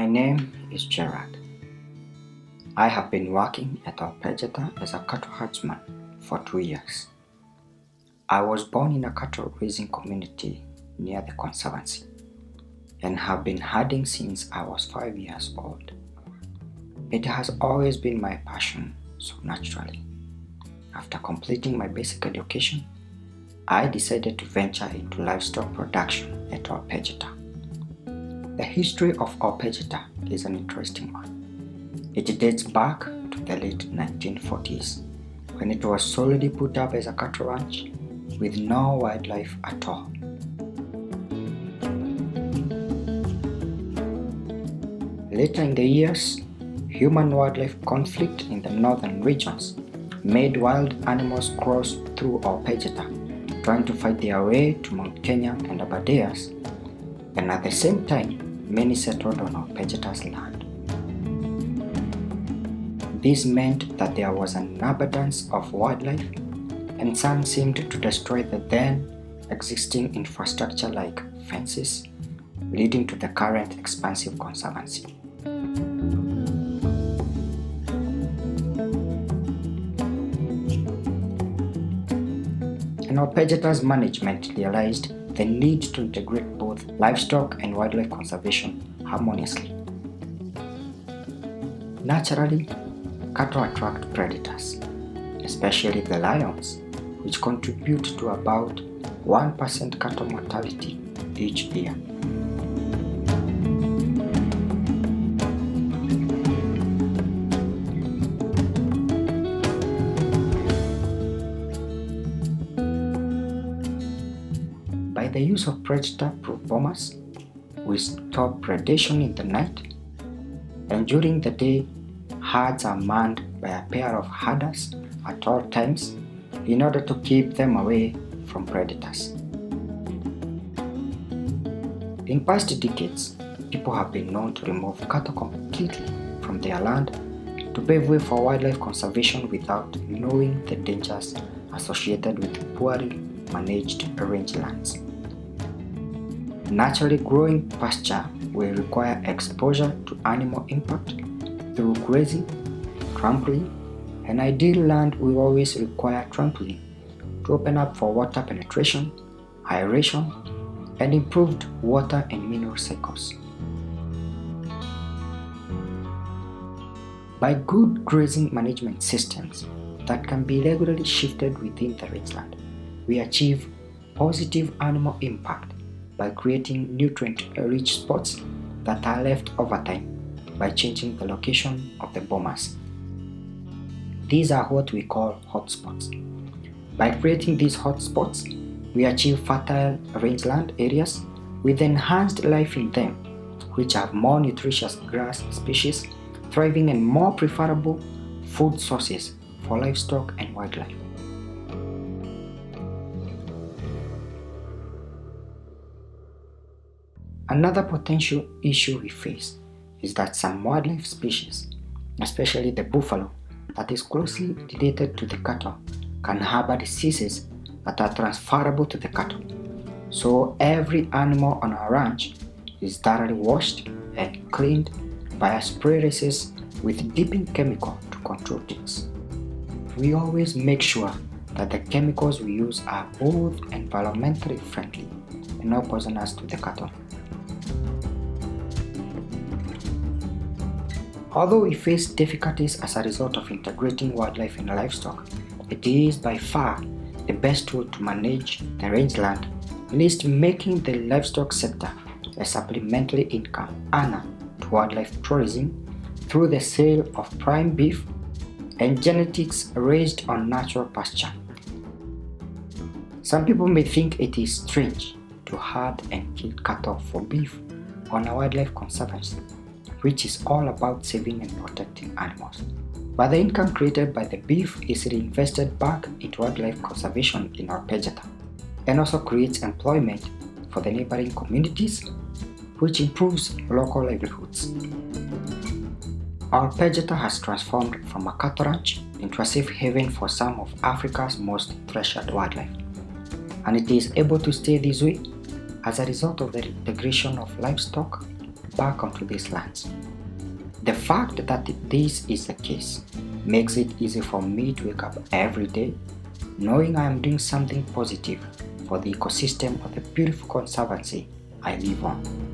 My name is Gerald. I have been working at Ol Pejeta as a cattle herdsman for 2 years. I was born in a cattle raising community near the conservancy and have been herding since I was 5 years old. It has always been my passion, so naturally, after completing my basic education, I decided to venture into livestock production at Ol Pejeta. The history of Ol Pejeta is an interesting one. It dates back to the late 1940s, when it was solely put up as a cattle ranch with no wildlife at all. Later in the years, human-wildlife conflict in the northern regions made wild animals cross through Ol Pejeta, trying to fight their way to Mount Kenya and Aberdares, and at the same time, many settled on Ol Pejeta's land. This meant that there was an abundance of wildlife, and some seemed to destroy the then existing infrastructure like fences, leading to the current expansive conservancy. And Ol Pejeta's management realized the need to integrate both livestock and wildlife conservation harmoniously. Naturally, cattle attract predators, especially the lions, which contribute to about 1% cattle mortality each year. By the use of predator-proof bombers, we stop predation in the night, and during the day, herds are manned by a pair of herders at all times in order to keep them away from predators. In past decades, people have been known to remove cattle completely from their land to pave way for wildlife conservation without knowing the dangers associated with poorly managed rangelands. Naturally growing pasture will require exposure to animal impact through grazing, trampling, and ideal land will always require trampling to open up for water penetration, aeration, and improved water and mineral cycles. By good grazing management systems that can be regularly shifted within the rangeland, we achieve positive animal impact by creating nutrient-rich spots that are left over time by changing the location of the bombers. These are what we call hotspots. By creating these hotspots, we achieve fertile rangeland areas with enhanced life in them, which have more nutritious grass species, thriving and more preferable food sources for livestock and wildlife. Another potential issue we face is that some wildlife species, especially the buffalo, that is closely related to the cattle, can harbor diseases that are transferable to the cattle. So every animal on our ranch is thoroughly washed and cleaned via spray races with dipping chemical to control ticks. We always make sure that the chemicals we use are both environmentally friendly and not poisonous to the cattle. Although we face difficulties as a result of integrating wildlife and livestock, it is by far the best tool to manage the rangeland, at least making the livestock sector a supplementary income earner to wildlife tourism through the sale of prime beef and genetics raised on natural pasture. Some people may think it is strange to herd and kill cattle for beef on a wildlife conservancy, which is all about saving and protecting animals. But the income created by the beef is reinvested back into wildlife conservation in Ol Pejeta and also creates employment for the neighboring communities, which improves local livelihoods. Ol Pejeta has transformed from a cattle ranch into a safe haven for some of Africa's most treasured wildlife, and it is able to stay this way as a result of the integration of livestock back onto these lands. The fact that this is the case makes it easy for me to wake up every day knowing I am doing something positive for the ecosystem of the beautiful conservancy I live on.